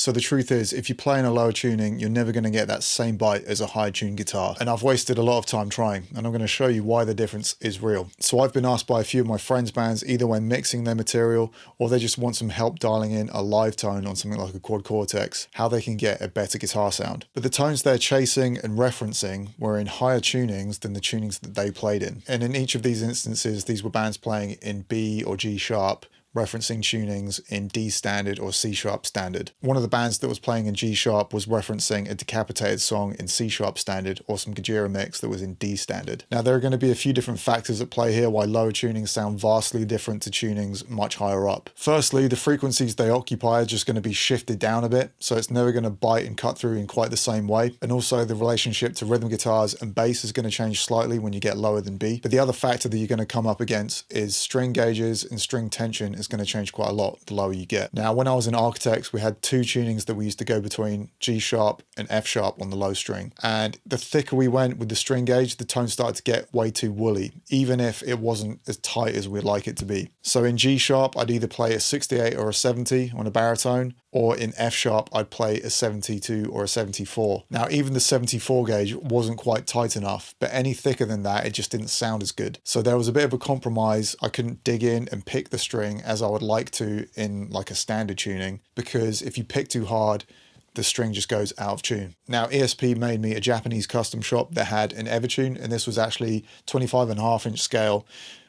So the truth is, if you play in a lower tuning, you're never going to get that same bite as a high tuned guitar. And I've wasted a lot of time trying, and I'm going to show you why the difference is real. So I've been asked by a few of my friends' bands, either when mixing their material or they just want some help dialing in a live tone on something like a Quad Cortex, how they can get a better guitar sound. But the tones they're chasing and referencing were in higher tunings than the tunings that they played in. And in each of these instances, these were bands playing in B or G sharp, referencing tunings in D standard or C sharp standard. One of the bands that was playing in G sharp was referencing a Decapitated song in C sharp standard or some Gojira mix that was in D standard. Now there are going to be a few different factors at play here why lower tunings sound vastly different to tunings much higher up. Firstly, the frequencies they occupy are just going to be shifted down a bit, so it's never going to bite and cut through in quite the same way. And also the relationship to rhythm guitars and bass is going to change slightly when you get lower than B. But the other factor that you're going to come up against is string gauges and string tension is going to change quite a lot the lower you get. Now, when I was in Architects, we had two tunings that we used to go between G sharp and F sharp on the low string. And the thicker we went with the string gauge, the tone started to get way too woolly, even if it wasn't as tight as we'd like it to be. So in G sharp, I'd either play a 68 or a 70 on a baritone, or in F sharp, I'd play a 72 or a 74. Now, even the 74 gauge wasn't quite tight enough, but any thicker than that, it just didn't sound as good. So there was a bit of a compromise. I couldn't dig in and pick the string as I would like to in like a standard tuning, because if you pick too hard, the string just goes out of tune. Now, ESP made me a Japanese custom shop that had an Evertune, and this was actually 25.5-inch scale.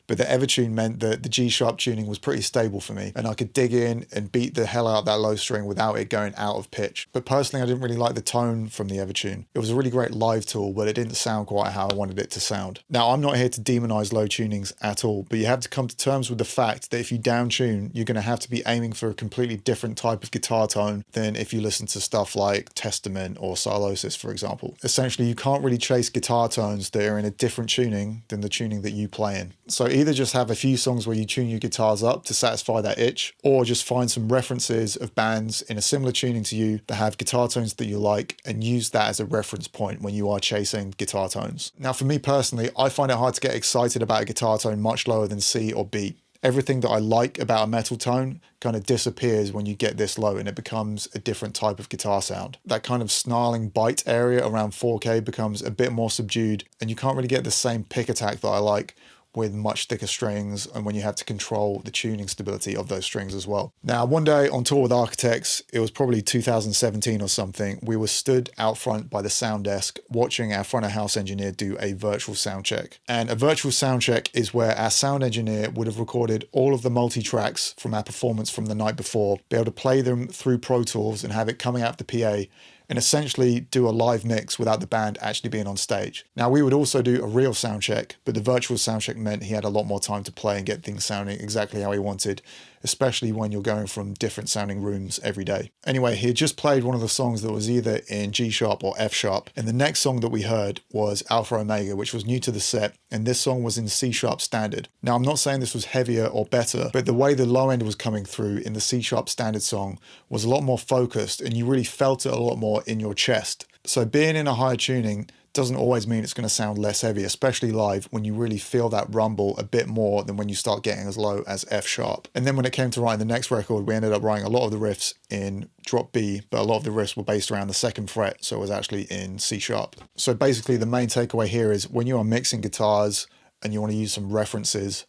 But the Evertune meant that the G sharp tuning was pretty stable for me, and I could dig in and beat the hell out of that low string without it going out of pitch. But personally, I didn't really like the tone from the Evertune. It was a really great live tool, but it didn't sound quite how I wanted it to sound. Now, I'm not here to demonize low tunings at all, but you have to come to terms with the fact that if you down tune, you're going to have to be aiming for a completely different type of guitar tone than if you listen to stuff like Testament or Sylosis, for example. Essentially, you can't really chase guitar tones that are in a different tuning than the tuning that you play in. So either just have a few songs where you tune your guitars up to satisfy that itch, or just find some references of bands in a similar tuning to you that have guitar tones that you like and use that as a reference point when you are chasing guitar tones. Now, for me personally, I find it hard to get excited about a guitar tone much lower than C or B. Everything that I like about a metal tone kind of disappears when you get this low and it becomes a different type of guitar sound. That kind of snarling bite area around 4K becomes a bit more subdued, and you can't really get the same pick attack that I like with much thicker strings and when you have to control the tuning stability of those strings as well. Now, one day on tour with Architects, it was probably 2017 or something, we were stood out front by the sound desk watching our front of house engineer do a virtual sound check. And a virtual sound check is where our sound engineer would have recorded all of the multi-tracks from our performance from the night before, be able to play them through Pro Tools and have it coming out of the PA, and essentially do a live mix without the band actually being on stage. Now, we would also do a real sound check, but the virtual sound check meant he had a lot more time to play and get things sounding exactly how he wanted, especially when you're going from different sounding rooms every day. Anyway, he had just played one of the songs that was either in G sharp or F sharp, and the next song that we heard was Alpha Omega, which was new to the set, and this song was in C sharp standard. Now, I'm not saying this was heavier or better, but the way the low end was coming through in the C sharp standard song was a lot more focused, and you really felt it a lot more in your chest. So being in a higher tuning doesn't always mean it's going to sound less heavy, especially live when you really feel that rumble a bit more than when you start getting as low as F sharp. And then when it came to writing the next record, we ended up writing a lot of the riffs in drop B, but a lot of the riffs were based around the second fret, so it was actually in C sharp. So basically the main takeaway here is when you are mixing guitars and you want to use some references,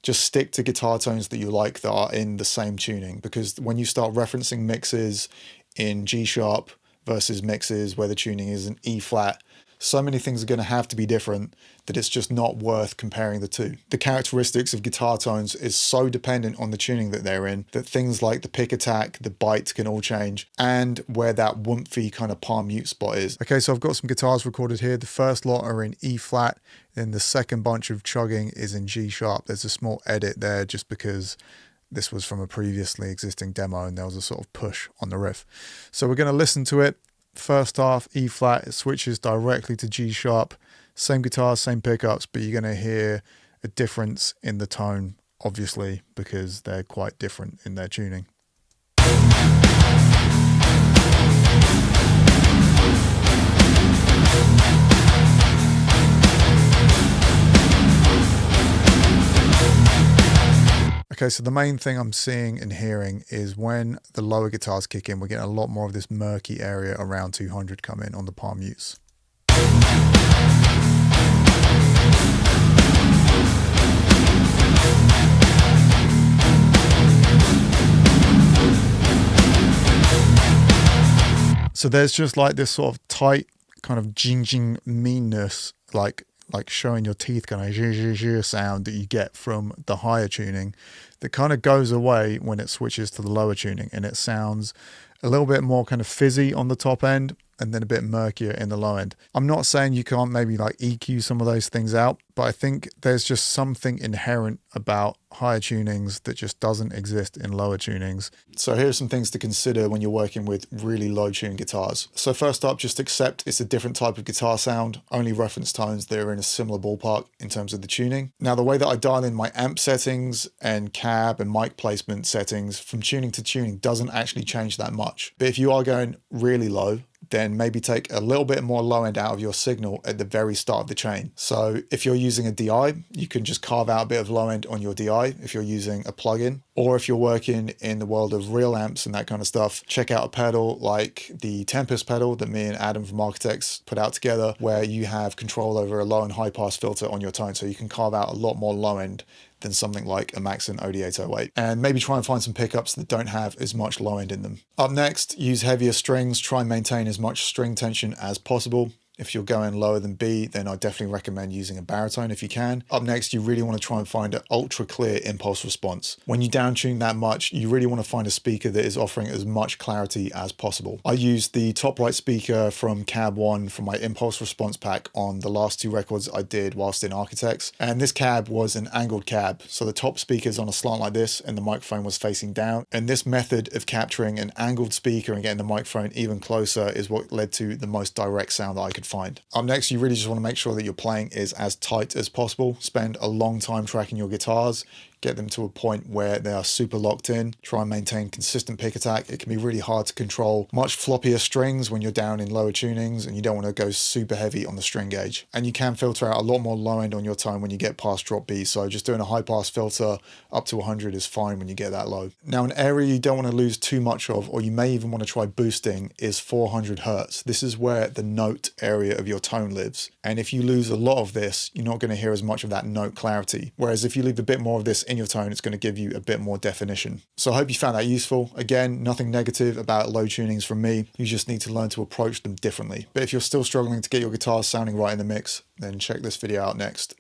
just stick to guitar tones that you like that are in the same tuning, because when you start referencing mixes in G sharp versus mixes where the tuning is in E flat, so many things are going to have to be different that it's just not worth comparing the two. The characteristics of guitar tones is so dependent on the tuning that they're in that things like the pick attack, the bite can all change, and where that woomphy kind of palm mute spot is. Okay, so I've got some guitars recorded here. The first lot are in E flat, then the second bunch of chugging is in G sharp. There's a small edit there just because this was from a previously existing demo and there was a sort of push on the riff. So we're going to listen to it. First half, E flat, it switches directly to G sharp. Same guitars, same pickups, but you're going to hear a difference in the tone, obviously, because they're quite different in their tuning. Okay, so the main thing I'm seeing and hearing is when the lower guitars kick in, we're getting a lot more of this murky area around 200 come in on the palm mutes. So there's just like this sort of tight kind of jing meanness, like showing your teeth kind of sound that you get from the higher tuning that kind of goes away when it switches to the lower tuning, and it sounds a little bit more kind of fizzy on the top end and then a bit murkier in the low end. I'm not saying you can't maybe like EQ some of those things out, but I think there's just something inherent about higher tunings that just doesn't exist in lower tunings. So here's some things to consider when you're working with really low tuned guitars. So first up, just accept it's a different type of guitar sound, only reference tones that are in a similar ballpark in terms of the tuning. Now, the way that I dial in my amp settings and cab and mic placement settings from tuning to tuning doesn't actually change that much. But if you are going really low, then maybe take a little bit more low end out of your signal at the very start of the chain. So if you're using a DI, you can just carve out a bit of low end on your DI if you're using a plugin. Or if you're working in the world of real amps and that kind of stuff, check out a pedal like the Tempest pedal that me and Adam from Architects put out together, where you have control over a low and high pass filter on your tone. So you can carve out a lot more low end than something like a Maxon OD808. And maybe try and find some pickups that don't have as much low end in them. Up next, use heavier strings. Try and maintain as much string tension as possible. If you're going lower than B, then I definitely recommend using a baritone if you can. Up next, you really want to try and find an ultra clear impulse response. When you down tune that much, you really want to find a speaker that is offering as much clarity as possible. I used the top right speaker from Cab 1 for my impulse response pack on the last two records I did whilst in Architects. And this cab was an angled cab. So the top speaker is on a slant like this and the microphone was facing down. And this method of capturing an angled speaker and getting the microphone even closer is what led to the most direct sound that I could find. Up next, you really just want to make sure that your playing is as tight as possible. Spend a long time tracking your guitars. Get them to a point where they are super locked in. Try and maintain consistent pick attack. It can be really hard to control much floppier strings when you're down in lower tunings, and you don't want to go super heavy on the string gauge. And you can filter out a lot more low end on your tone when you get past drop B. So just doing a high pass filter up to 100 is fine when you get that low. Now, an area you don't want to lose too much of, or you may even want to try boosting, is 400 Hertz. This is where the note area of your tone lives. And if you lose a lot of this, you're not going to hear as much of that note clarity. Whereas if you leave a bit more of this in your tone, it's going to give you a bit more definition. So I hope you found that useful. Again, nothing negative about low tunings from me. You just need to learn to approach them differently. But if you're still struggling to get your guitars sounding right in the mix, then check this video out next.